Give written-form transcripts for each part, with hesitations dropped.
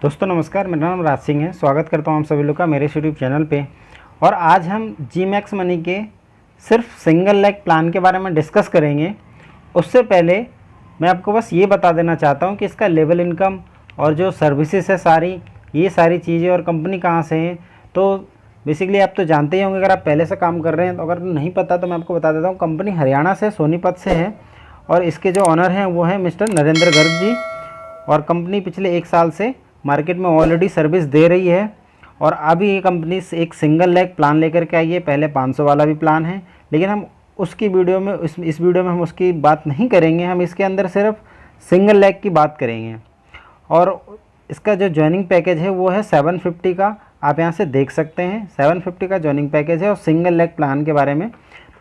दोस्तों नमस्कार, मेरा नाम राज सिंह है। स्वागत करता हूँ आप सभी लोग का मेरे यूट्यूब चैनल पे। और आज हम जी मैक्स मनी के सिर्फ सिंगल लेग प्लान के बारे में डिस्कस करेंगे। उससे पहले मैं आपको बस ये बता देना चाहता हूँ कि इसका लेवल इनकम और जो सर्विसेज है ये सारी चीज़ें और कंपनी कहाँ से है। तो बेसिकली आप तो जानते ही होंगे अगर आप पहले से काम कर रहे हैं। तो अगर नहीं पता तो मैं आपको बता देता हूँ। कंपनी हरियाणा से सोनीपत से है और इसके जो ऑनर हैं वो है मिस्टर नरेंद्र गर्ग जी। और कंपनी पिछले 1 साल से मार्केट में ऑलरेडी सर्विस दे रही है। और अभी ये कंपनी एक सिंगल लेग प्लान लेकर के आई है। पहले 500 वाला भी प्लान है, लेकिन हम उसकी वीडियो में इस वीडियो में हम उसकी बात नहीं करेंगे। हम इसके अंदर सिर्फ सिंगल लेग की बात करेंगे। और इसका जो ज्वाइनिंग पैकेज है वो है 750 का। आप यहाँ से देख सकते हैं 750 का ज्वाइनिंग पैकेज है और सिंगल लेग प्लान के बारे में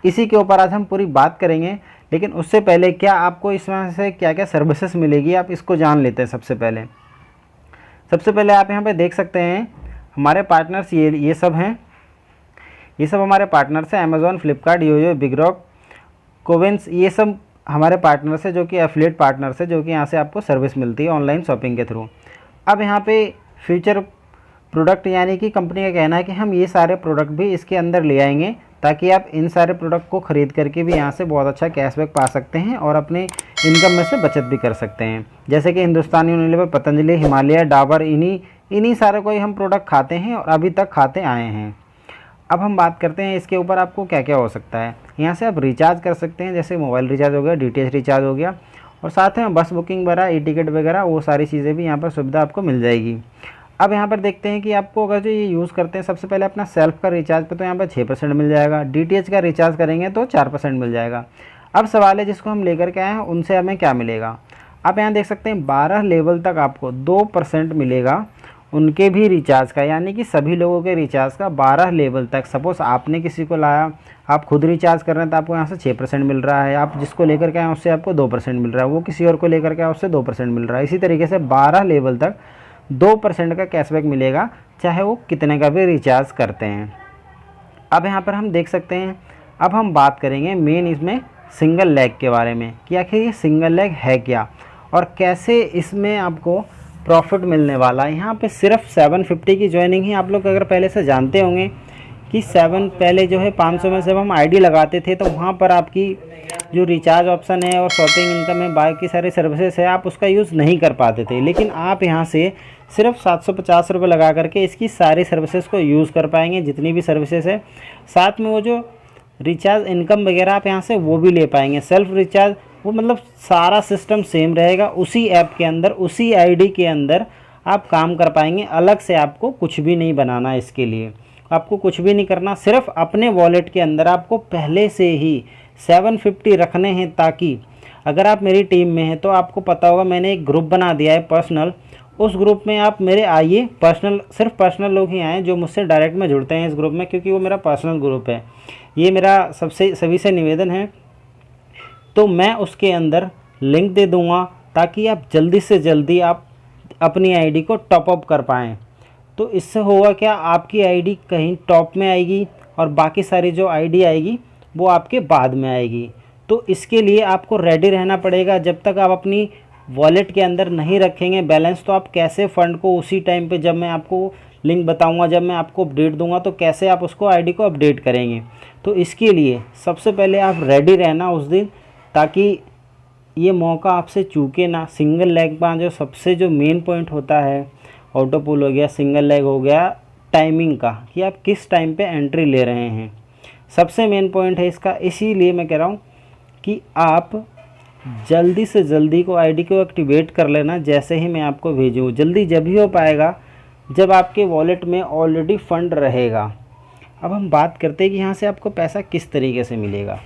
इसी के ऊपर आज हम पूरी बात करेंगे। लेकिन उससे पहले क्या आपको इसमें से क्या क्या सर्विसेज मिलेगी आप इसको जान लेते हैं। सबसे पहले आप यहाँ पे देख सकते हैं हमारे पार्टनर्स ये सब हैं। ये सब हमारे पार्टनर्स हैं। अमेज़ॉन, फ्लिपकार्ट, योयो, बिगरॉक, कोविंस, ये सब हमारे पार्टनर्स हैं जो कि एफिलिएट पार्टनर्स हैं, जो कि यहाँ से आपको सर्विस मिलती है ऑनलाइन शॉपिंग के थ्रू। अब यहाँ पे फ्यूचर प्रोडक्ट यानी कि कंपनी का कहना है कि हम ये सारे प्रोडक्ट भी इसके अंदर ले आएंगे ताकि आप इन सारे प्रोडक्ट को ख़रीद करके भी यहाँ से बहुत अच्छा कैशबैक पा सकते हैं और अपने इनकम में से बचत भी कर सकते हैं। जैसे कि हिंदुस्तान यूनिलीवर, पतंजलि, हिमालय, डाबर, इन्हीं सारे को ही हम प्रोडक्ट खाते हैं और अभी तक खाते आए हैं। अब हम बात करते हैं इसके ऊपर आपको क्या क्या हो सकता है। यहाँ से आप रिचार्ज कर सकते हैं, जैसे मोबाइल रिचार्ज हो गया, DTH रिचार्ज हो गया, और साथ में बस बुकिंग वगैरह, ई-टिकट वगैरह, वो सारी चीज़ें भी यहाँ पर सुविधा आपको मिल जाएगी। अब यहाँ पर देखते हैं कि आपको अगर जो ये यूज़ करते हैं, सबसे पहले अपना सेल्फ का रिचार्ज पे तो यहाँ पर 6% मिल जाएगा। DTH का रिचार्ज करेंगे तो 4% मिल जाएगा। अब सवाल है जिसको हम लेकर के आए हैं उनसे हमें क्या मिलेगा। आप यहाँ देख सकते हैं 12 लेवल तक आपको 2% मिलेगा उनके भी रिचार्ज का, यानी कि सभी लोगों के रिचार्ज का 12 लेवल तक। सपोज़ आपने किसी को लाया, आप खुद रिचार्ज कर रहे हैं तो आपको यहाँ से 6% मिल रहा है। आप जिसको लेकर के आए उससे आपको 2% मिल रहा है, वो किसी और को लेकर के आए उससे 2% मिल रहा है। इसी तरीके से 12 लेवल तक 2% का कैशबैक मिलेगा, चाहे वो कितने का भी रिचार्ज करते हैं। अब यहाँ पर हम देख सकते हैं, अब हम बात करेंगे मेन इसमें सिंगल लेग के बारे में कि आखिर ये सिंगल लेग है क्या और कैसे इसमें आपको प्रॉफिट मिलने वाला है। यहाँ पे सिर्फ 750 की ज्वाइनिंग ही आप लोग अगर पहले से जानते होंगे कि पहले जो है 500 में जब हम आईडी लगाते थे तो वहाँ पर आपकी जो रिचार्ज ऑप्शन है और शॉपिंग इनकम है, बाकी सारे सर्विसेज है, आप उसका यूज़ नहीं कर पाते थे। लेकिन आप यहाँ से सिर्फ 750 रुपये लगा करके इसकी सारी सर्विसेज को यूज़ कर पाएंगे, जितनी भी सर्विसेज है। साथ में वो जो रिचार्ज इनकम वगैरह आप यहाँ से वो भी ले पाएंगे। सेल्फ रिचार्ज वो मतलब सारा सिस्टम सेम रहेगा, उसी ऐप के अंदर, उसी आईडी के अंदर आप काम कर पाएंगे। अलग से आपको कुछ भी नहीं बनाना है, इसके लिए आपको कुछ भी नहीं करना। सिर्फ अपने वॉलेट के अंदर आपको पहले से ही 750 रखने हैं, ताकि अगर आप मेरी टीम में हैं तो आपको पता होगा मैंने एक ग्रुप बना दिया है पर्सनल। उस ग्रुप में आप मेरे आइए, सिर्फ पर्सनल लोग ही आएँ जो मुझसे डायरेक्ट में जुड़ते हैं इस ग्रुप में, क्योंकि वो मेरा पर्सनल ग्रुप है। ये मेरा सभी से निवेदन है। तो मैं उसके अंदर लिंक दे दूंगा ताकि आप जल्दी से जल्दी आप अपनी आईडी को टॉप अप कर पाएँ। तो इससे होगा क्या, आपकी आईडी कहीं टॉप में आएगी और बाकी सारी जो आईडी आएगी वो आपके बाद में आएगी। तो इसके लिए आपको रेडी रहना पड़ेगा। जब तक आप अपनी वॉलेट के अंदर नहीं रखेंगे बैलेंस, तो आप कैसे फ़ंड को उसी टाइम पे, जब मैं आपको लिंक बताऊंगा, जब मैं आपको अपडेट दूंगा, तो कैसे आप उसको आईडी को अपडेट करेंगे। तो इसके लिए सबसे पहले आप रेडी रहना उस दिन, ताकि ये मौका आपसे चूके ना। सिंगल लेग का जो सबसे जो मेन पॉइंट होता है, ऑटो पुल हो गया, सिंगल लेग हो गया, टाइमिंग का, कि आप किस टाइम पे एंट्री ले रहे हैं, सबसे मेन पॉइंट है इसका। इसीलिए मैं कह रहा हूँ कि आप जल्दी से जल्दी को आईडी को एक्टिवेट कर लेना। जैसे ही मैं आपको भेजूँ, जल्दी जब ही हो पाएगा जब आपके वॉलेट में ऑलरेडी फ़ंड रहेगा। अब हम बात करते हैं कि यहाँ से आपको पैसा किस तरीके से मिलेगा।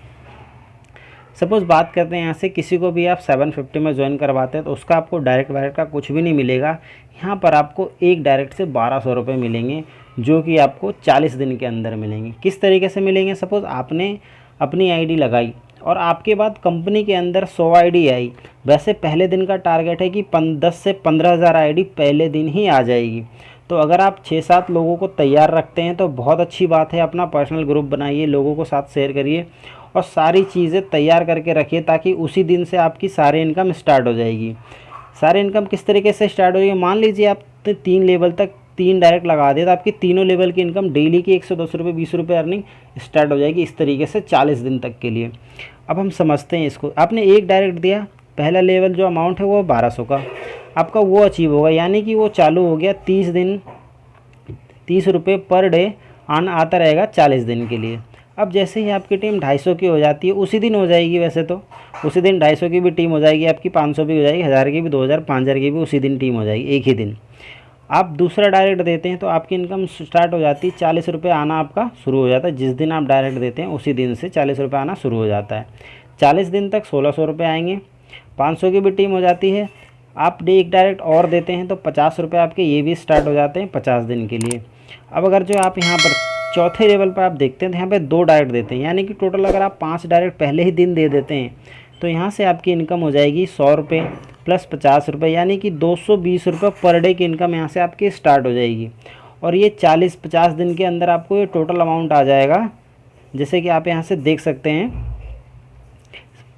सपोज़ बात करते हैं यहाँ से किसी को भी आप 750 में ज्वाइन करवाते हैं तो उसका आपको डायरेक्ट वायरेक्ट का कुछ भी नहीं मिलेगा। यहाँ पर आपको एक डायरेक्ट से 1200 रुपये मिलेंगे, जो कि आपको 40 दिन के अंदर मिलेंगे। किस तरीके से मिलेंगे, सपोज़ आपने अपनी आईडी लगाई और आपके बाद कंपनी के अंदर 100 आईडी आई। वैसे पहले दिन का टारगेट है कि 10 से 15,000 आईडी पहले दिन ही आ जाएगी। तो अगर आप 6-7 लोगों को तैयार रखते हैं तो बहुत अच्छी बात है। अपना पर्सनल ग्रुप बनाइए, लोगों को साथ शेयर करिए और सारी चीज़ें तैयार करके रखिए, ताकि उसी दिन से आपकी सारी इनकम स्टार्ट हो जाएगी। सारे इनकम किस तरीके से स्टार्ट हो जाएगी, मान लीजिए आप 3 लेवल तक 3 डायरेक्ट लगा दिए तो आपकी तीनों लेवल की इनकम डेली की 110 रुपये 20 रुपये अर्निंग स्टार्ट हो जाएगी इस तरीके से 40 दिन तक के लिए। अब हम समझते हैं इसको। आपने एक डायरेक्ट दिया, पहला लेवल जो अमाउंट है वो 1200 का आपका वो अचीव होगा, यानी कि वो चालू हो गया 30 दिन, 30 रुपये पर डे आता रहेगा 40 दिन के लिए। अब जैसे ही आपकी टीम 250 की हो जाती है, उसी दिन हो जाएगी, वैसे तो उसी दिन 250 की भी टीम हो जाएगी आपकी, 500 भी हो जाएगी, 1000 की भी, 2000 5000 की भी उसी दिन टीम हो जाएगी एक ही दिन। आप दूसरा डायरेक्ट देते हैं तो आपकी इनकम स्टार्ट हो जाती है, 40 रुपये आना आपका शुरू हो जाता है। जिस दिन आप डायरेक्ट देते हैं उसी दिन से 40 रुपये आना शुरू हो जाता है। 40 दिन तक 1600 रुपये आएंगे। 500 की भी टीम हो जाती है। आप एक डायरेक्ट और देते हैं तो 50 रुपये आपके ये भी स्टार्ट हो जाते हैं 50 दिन के लिए। अब अगर जो आप यहाँ पर चौथे लेवल पर आप देखते हैं तो यहाँ पे 2 डायरेक्ट देते हैं, यानी कि टोटल अगर आप 5 डायरेक्ट पहले ही दिन दे देते हैं तो यहाँ से आपकी इनकम हो जाएगी 100 रुपये प्लस 50 रुपये, यानी कि 220 रुपये पर डे की इनकम यहाँ से आपकी स्टार्ट हो जाएगी। और ये 40-50 दिन के अंदर आपको ये टोटल अमाउंट आ जाएगा, जैसे कि आप यहाँ से देख सकते हैं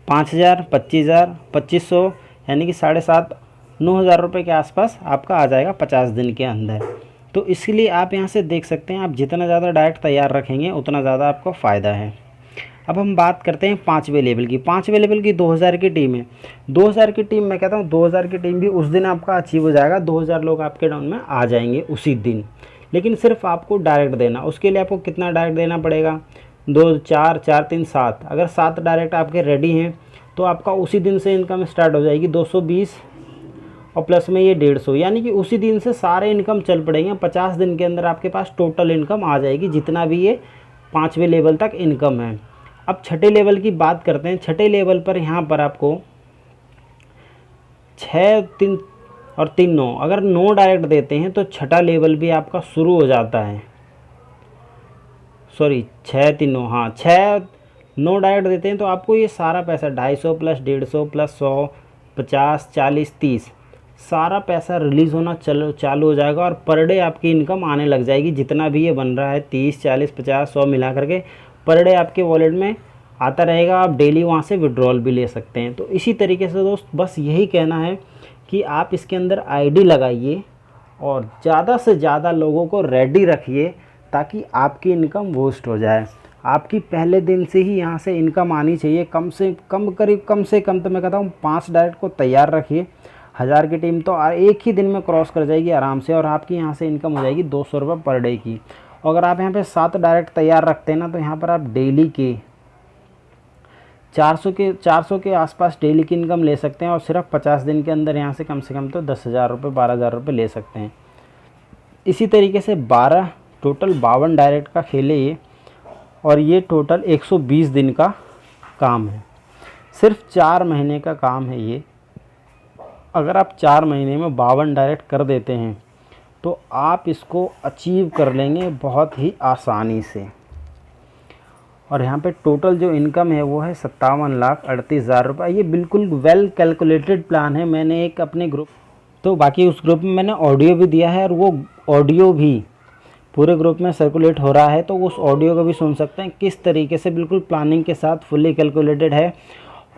5000, 25000, 2500, यानी कि 7,500-9,000 रुपये के आसपास आपका आ जाएगा 50 दिन के अंदर। तो इसलिए आप यहाँ से देख सकते हैं आप जितना ज़्यादा डायरेक्ट तैयार रखेंगे उतना ज़्यादा आपको फ़ायदा है। अब हम बात करते हैं 5वें लेवल की। 5वें लेवल की 2000 की टीम है। 2000 की टीम, मैं कहता हूँ 2000 की टीम भी उस दिन आपका अचीव हो जाएगा। 2000 लोग आपके डाउन में आ जाएंगे उसी दिन, लेकिन सिर्फ आपको डायरेक्ट देना। उसके लिए आपको कितना डायरेक्ट देना पड़ेगा, 2 4 4 3 7। अगर 7 डायरेक्ट आपके रेडी हैं तो आपका उसी दिन से इनकम स्टार्ट हो जाएगी 220 और प्लस में ये 150, यानी कि उसी दिन से सारे इनकम चल पड़ेंगे। 50 दिन के अंदर आपके पास टोटल इनकम आ जाएगी जितना भी ये 5वें लेवल तक इनकम है। अब छठे लेवल की बात करते हैं। छठे लेवल पर यहाँ पर आपको 6 3 और 3 9, अगर 9 डायरेक्ट देते हैं तो छठा लेवल भी आपका शुरू हो जाता है। सॉरी 6 3 9, हाँ 6 9 डायरेक्ट देते हैं तो आपको ये सारा पैसा 250 प्लस 150 प्लस 100 50 40 30 सारा पैसा रिलीज़ होना चालू हो जाएगा और पर डे आपकी इनकम आने लग जाएगी। जितना भी ये बन रहा है 30 40 50 100 मिला करके पर डे आपके वॉलेट में आता रहेगा। आप डेली वहाँ से विड्रॉल भी ले सकते हैं। तो इसी तरीके से दोस्त बस यही कहना है कि आप इसके अंदर आईडी लगाइए और ज़्यादा से ज़्यादा लोगों को रेडी रखिए ताकि आपकी इनकम बूस्ट हो जाए। आपकी पहले दिन से ही यहाँ से इनकम आनी चाहिए। कम से कम तो मैं कहता हूँ 5 डायरेक्ट को तैयार रखिए। 1000 की टीम तो एक ही दिन में क्रॉस कर जाएगी आराम से और आपकी यहाँ से इनकम हो जाएगी 200 रुपये पर डे की। अगर आप यहाँ पे 7 डायरेक्ट तैयार रखते हैं ना तो यहाँ पर आप डेली के 400 के आसपास डेली की इनकम ले सकते हैं और सिर्फ 50 दिन के अंदर यहाँ से कम तो 10,000 रुपये 12,000 रुपये ले सकते हैं। इसी तरीके से 12 टोटल 52 डायरेक्ट का खेले ये, और ये टोटल 120 दिन का काम है। सिर्फ 4 महीने का काम है ये। अगर आप 4 महीने में 52 डायरेक्ट कर देते हैं तो आप इसको अचीव कर लेंगे बहुत ही आसानी से। और यहाँ पे टोटल जो इनकम है वो है 57,38,000 रुपये। ये बिल्कुल वेल कैलकुलेटेड प्लान है। मैंने एक अपने ग्रुप, तो बाकी उस ग्रुप में मैंने ऑडियो भी दिया है और वो ऑडियो भी पूरे ग्रुप में सर्कुलेट हो रहा है, तो उस ऑडियो को भी सुन सकते हैं। किस तरीके से बिल्कुल प्लानिंग के साथ फुल्ली कैलकुलेटेड है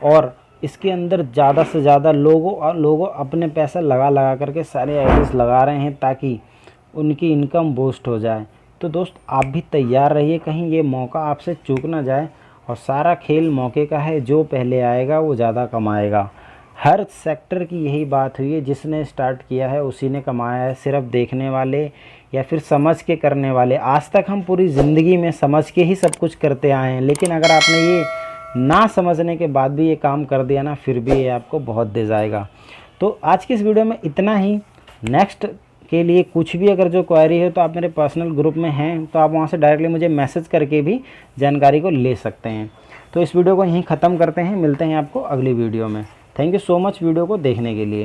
और इसके अंदर ज़्यादा से ज़्यादा लोगों अपने पैसा लगा करके सारे आइडियाज़ लगा रहे हैं ताकि उनकी इनकम बूस्ट हो जाए। तो दोस्त आप भी तैयार रहिए, कहीं ये मौका आपसे चूक ना जाए। और सारा खेल मौके का है, जो पहले आएगा वो ज़्यादा कमाएगा। हर सेक्टर की यही बात हुई है, जिसने स्टार्ट किया है उसी ने कमाया है। सिर्फ देखने वाले या फिर समझ के करने वाले, आज तक हम पूरी ज़िंदगी में समझ के ही सब कुछ करते आए हैं, लेकिन अगर आपने ये ना समझने के बाद भी ये काम कर दिया ना, फिर भी ये आपको बहुत दे जाएगा। तो आज की इस वीडियो में इतना ही। नेक्स्ट के लिए कुछ भी अगर जो क्वेरी है तो आप मेरे पर्सनल ग्रुप में हैं, तो आप वहाँ से डायरेक्टली मुझे मैसेज करके भी जानकारी को ले सकते हैं। तो इस वीडियो को यहीं ख़त्म करते हैं, मिलते हैं आपको अगली वीडियो में। Thank you so much video को देखने के लिए।